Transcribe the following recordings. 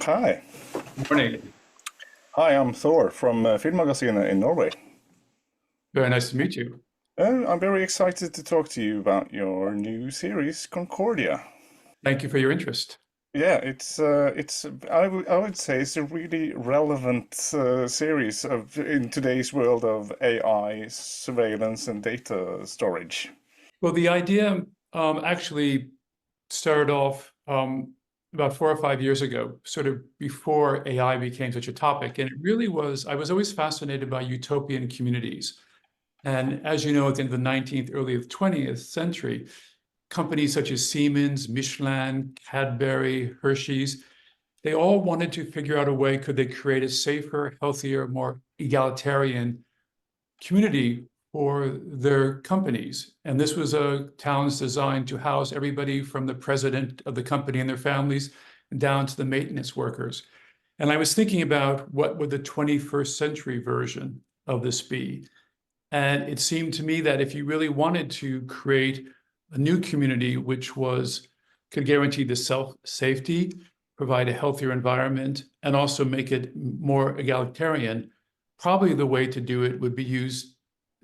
Hi. Morning. Hi, I'm Thor from Film Magazine in Norway. Very nice to meet you. I'm very excited to talk to you about your new series, Concordia. Thank you for your interest. Yeah, I would say it's a really relevant series in today's world of AI surveillance and data storage. Well, the idea actually started off about 4 or 5 years ago, sort of before AI became such a topic. And it really was, I was always fascinated by utopian communities. And as you know, at the end of the 19th, early of the 20th century, companies such as Siemens, Michelin, Cadbury, Hershey's, they all wanted to figure out a way, could they create a safer, healthier, more egalitarian community for their companies. And this was a towns designed to house everybody from the president of the company and their families down to the maintenance workers. And I was thinking about what would the 21st century version of this be? And it seemed to me that if you really wanted to create a new community which was could guarantee the self-safety, provide a healthier environment, and also make it more egalitarian, probably the way to do it would be use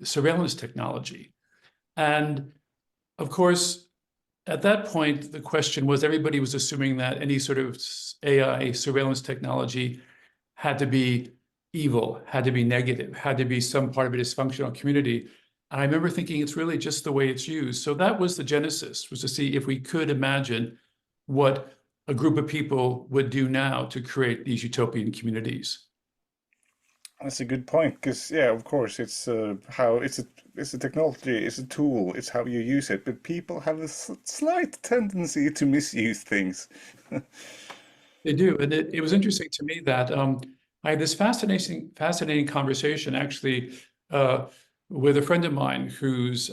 surveillance technology. And of course, at that point, the question was everybody was assuming that any sort of AI surveillance technology had to be evil, had to be negative, had to be some part of a dysfunctional community. And I remember thinking it's really just the way it's used. So that was the genesis, was to see if we could imagine what a group of people would do now to create these utopian communities. That's a good point, because yeah, of course, it's how it's a technology, it's a tool, it's how you use it, but people have a slight tendency to misuse things. They do. And it was interesting to me that I had this fascinating conversation actually uh, with a friend of mine who's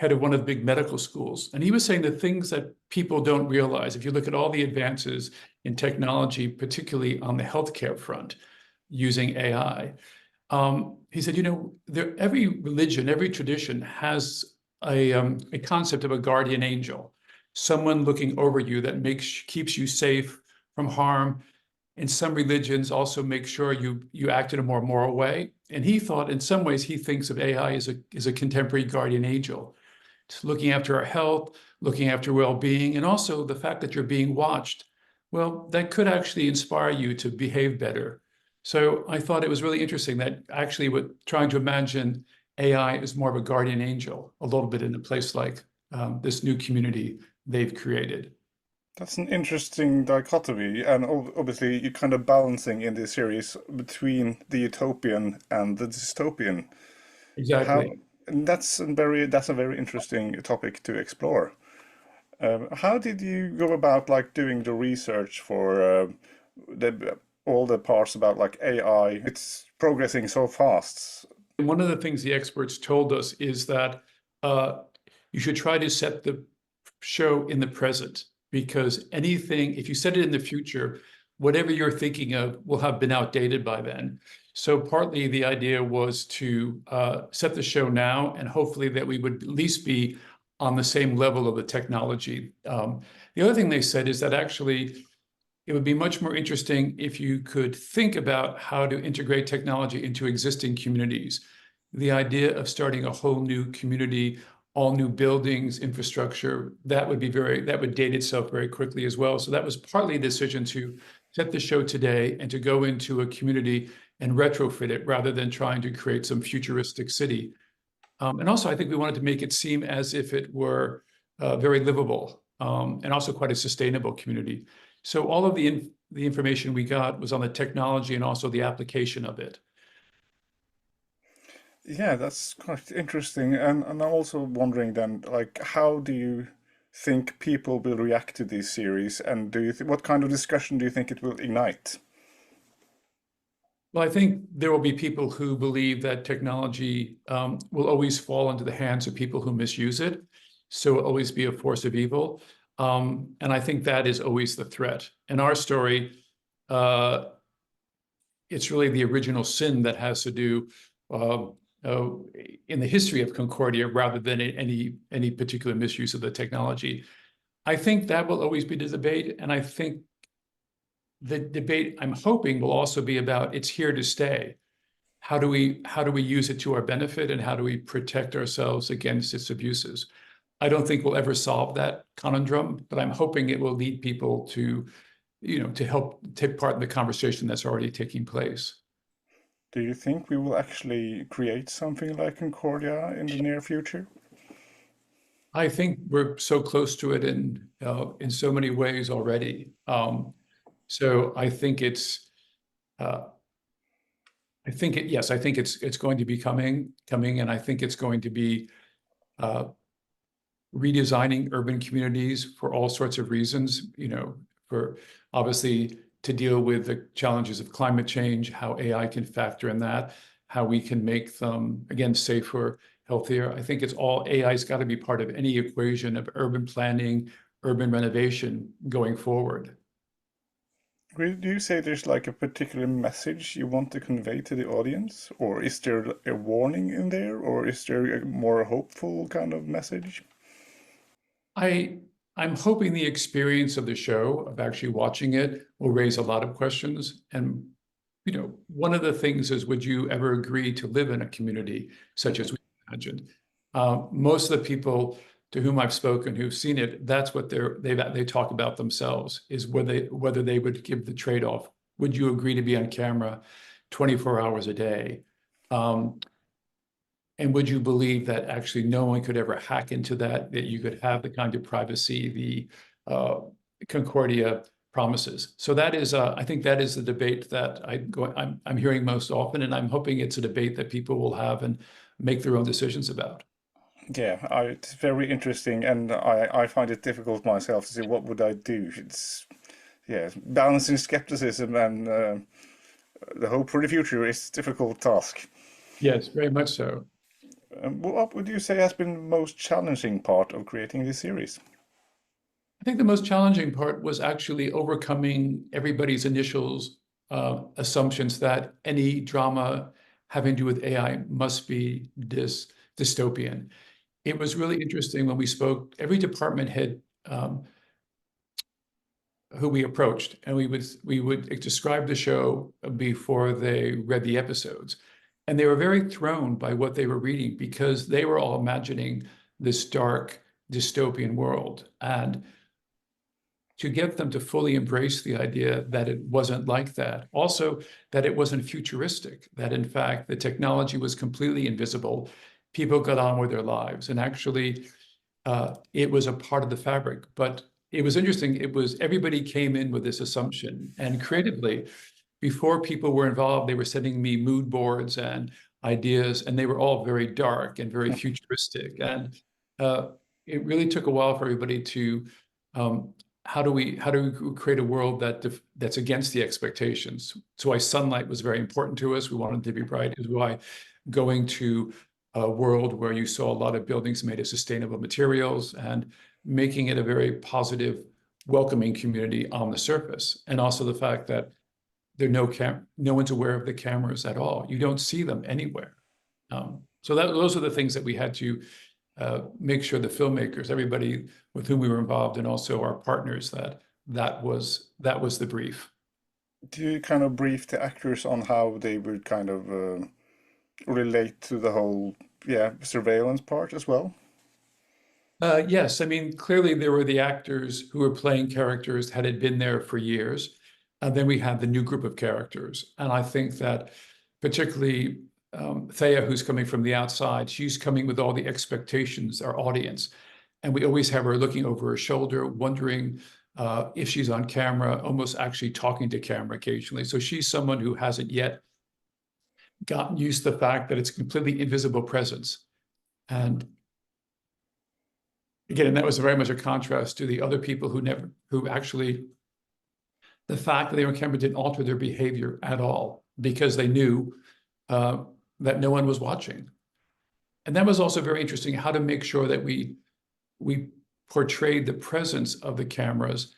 head of one of the big medical schools. And he was saying the things that people don't realize, if you look at all the advances in technology, particularly on the healthcare front, using AI, he said, every religion, every tradition has a concept of a guardian angel, someone looking over you that keeps you safe from harm. And some religions also make sure you act in a more moral way. And he thought, in some ways, he thinks of AI as a contemporary guardian angel. It's looking after our health, looking after well-being, and also the fact that you're being watched. Well, that could actually inspire you to behave better. So I thought it was really interesting that actually trying to imagine AI as more of a guardian angel, a little bit in a place like this new community they've created. That's an interesting dichotomy, and obviously you're kind of balancing in this series between the utopian and the dystopian. How, Exactly. and that's a very interesting topic to explore. How did you go about like doing the research for all the parts about like AI? It's progressing so fast. And one of the things the experts told us is that uh, you should try to set the show in the present, because anything, if you set it in the future, whatever you're thinking of will have been outdated by then. So partly the idea was to set the show now, and hopefully that we would at least be on the same level of the technology. The other thing they said is that actually it would be much more interesting if you could think about how to integrate technology into existing communities. The idea of starting a whole new community, all new buildings, infrastructure, that would date itself very quickly as well. So that was partly a decision to set the show today and to go into a community and retrofit it rather than trying to create some futuristic city. And also, I think we wanted to make it seem as if it were very livable, and also quite a sustainable community. So all of the information we got was on the technology and also the application of it. Yeah, that's quite interesting. And I'm also wondering then, like, how do you think people will react to this series? And do you th what kind of discussion do you think it will ignite? Well, I think there will be people who believe that technology will always fall into the hands of people who misuse it. So it'll always be a force of evil. And I think that is always the threat. In our story, uh, it's really the original sin that has to do uh, uh, in the history of Concordia rather than any particular misuse of the technology. I think that will always be the debate, and I think the debate, I'm hoping, will also be about it's here to stay. How do we use it to our benefit, and how do we protect ourselves against its abuses? I don't think we'll ever solve that conundrum, but I'm hoping it will lead people to, to help take part in the conversation that's already taking place. Do you think we will actually create something like Concordia in the near future? I think we're so close to it in so many ways already. So I think it's, yes, I think it's going to be coming, and I think it's going to be redesigning urban communities for all sorts of reasons, for obviously to deal with the challenges of climate change, how AI can factor in that, how we can make them, again, safer, healthier. I think it's all, AI's got to be part of any equation of urban planning, urban renovation going forward. Do you say there's like a particular message you want to convey to the audience? Or is there a warning in there? Or is there a more hopeful kind of message? I'm hoping the experience of the show, of actually watching it, will raise a lot of questions. And, one of the things is, would you ever agree to live in a community such as we imagined? Most of the people to whom I've spoken who've seen it, that's what they talk about themselves, is whether they would give the trade-off. Would you agree to be on camera 24 hours a day? And would you believe that actually no one could ever hack into that you could have the kind of privacy the Concordia promises? So that is, I think that is the debate that I'm hearing most often, and I'm hoping it's a debate that people will have and make their own decisions about. Yeah, it's very interesting, and I find it difficult myself to say what would I do. It's, yeah, balancing skepticism and the hope for the future is a difficult task. Yes, very much so. What would you say has been the most challenging part of creating this series? I think the most challenging part was actually overcoming everybody's initial assumptions that any drama having to do with AI must be dystopian. It was really interesting when we spoke, every department head who we approached, and we would describe the show before they read the episodes. And they were very thrown by what they were reading, because they were all imagining this dark dystopian world. And to get them to fully embrace the idea that it wasn't like that, also that it wasn't futuristic, that in fact the technology was completely invisible, people got on with their lives, and actually it was a part of the fabric. But it was interesting, everybody came in with this assumption, and creatively, before people were involved, they were sending me mood boards and ideas, and they were all very dark and very futuristic. And it really took a while for everybody to, how do we create a world that's against the expectations? So why sunlight was very important to us. We wanted it to be bright. Is why going to a world where you saw a lot of buildings made of sustainable materials and making it a very positive, welcoming community on the surface. And also the fact that no one's aware of the cameras at all. You don't see them anywhere. So those are the things that we had to make sure the filmmakers, everybody with whom we were involved, and also our partners, that was the brief. Do you kind of brief the actors on how they would kind of relate to the whole, surveillance part as well? Yes, I mean, clearly there were the actors who were playing characters that had been there for years. And then we had the new group of characters. And I think that particularly Thea, who's coming from the outside, she's coming with all the expectations, our audience. And we always have her looking over her shoulder, wondering if she's on camera, almost actually talking to camera occasionally. So she's someone who hasn't yet gotten used to the fact that it's a completely invisible presence. And again, that was very much a contrast to the other people who actually, the fact that they were on camera didn't alter their behavior at all, because they knew that no one was watching. And that was also very interesting, how to make sure that we portrayed the presence of the cameras,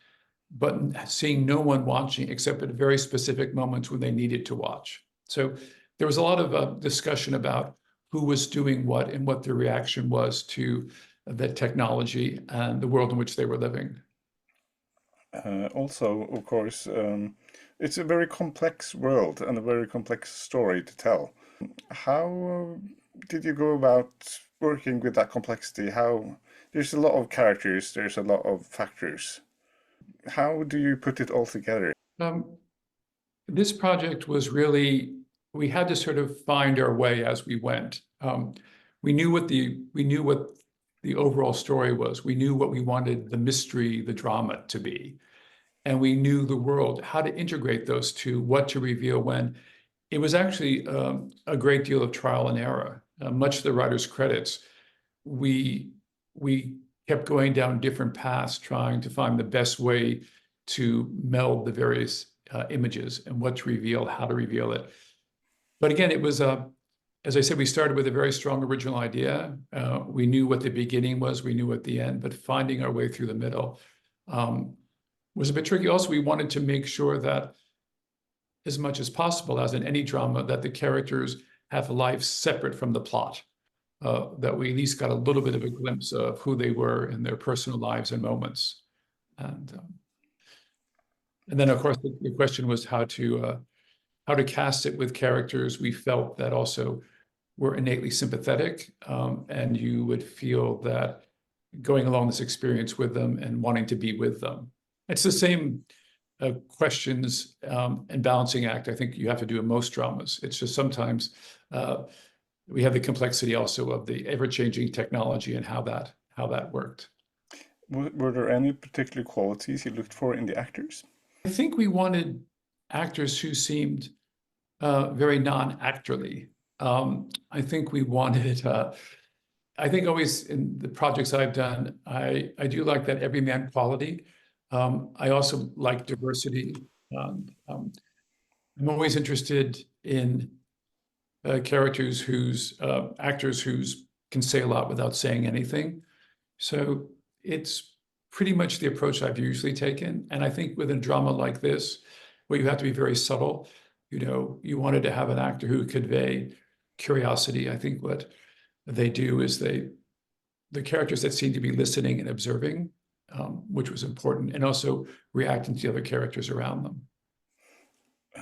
but seeing no one watching except at very specific moments when they needed to watch. So there was a lot of discussion about who was doing what and what their reaction was to the technology and the world in which they were living. Also, of course, it's a very complex world and a very complex story to tell. How did you go about working with that complexity? How there's a lot of characters, there's a lot of factors. How do you put it all together? This project was really, we had to sort of find our way as we went. We knew what the overall story was. We knew what we wanted the mystery, the drama to be. And we knew the world, how to integrate those two, what to reveal when. It was actually a great deal of trial and error. Much to the writer's credits, we kept going down different paths, trying to find the best way to meld the various images and what to reveal, how to reveal it. But again, it was, as I said, we started with a very strong original idea. We knew what the beginning was, we knew what the end, but finding our way through the middle was a bit tricky. Also, we wanted to make sure that as much as possible, as in any drama, that the characters have lives separate from the plot, that we at least got a little bit of a glimpse of who they were in their personal lives and moments. And then, of course, the question was how to cast it with characters we felt that also were innately sympathetic, and you would feel that going along this experience with them and wanting to be with them. It's the same questions and balancing act I think you have to do in most dramas. It's just sometimes we have the complexity also of the ever-changing technology and how that worked. Were there any particular qualities you looked for in the actors? I think we wanted actors who seemed very non-actorly. I think we wanted, I think always in the projects I've done, I do like that everyman quality. I also like diversity. I'm always interested in characters actors who can say a lot without saying anything. So it's pretty much the approach I've usually taken. And I think with a drama like this, where you have to be very subtle, you wanted to have an actor who would convey curiosity. I think what they do is the characters that seem to be listening and observing, which was important, and also reacting to the other characters around them.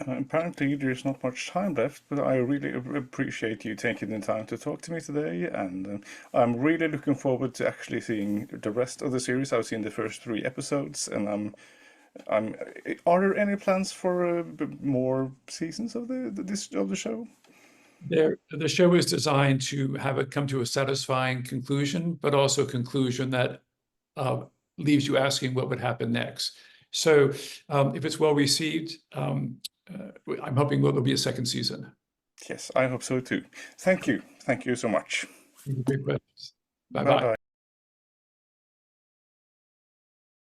Apparently, there's not much time left, but I really appreciate you taking the time to talk to me today, and I'm really looking forward to actually seeing the rest of the series. I've seen the first 3 episodes, and are there any plans for more seasons of the show? The show is designed to have it come to a satisfying conclusion, but also a conclusion that leaves you asking what would happen next. So if it's well received, I'm hoping there'll be a second season. Yes, I hope so too. Thank you. Thank you so much. Great questions. Bye-bye. Bye-bye.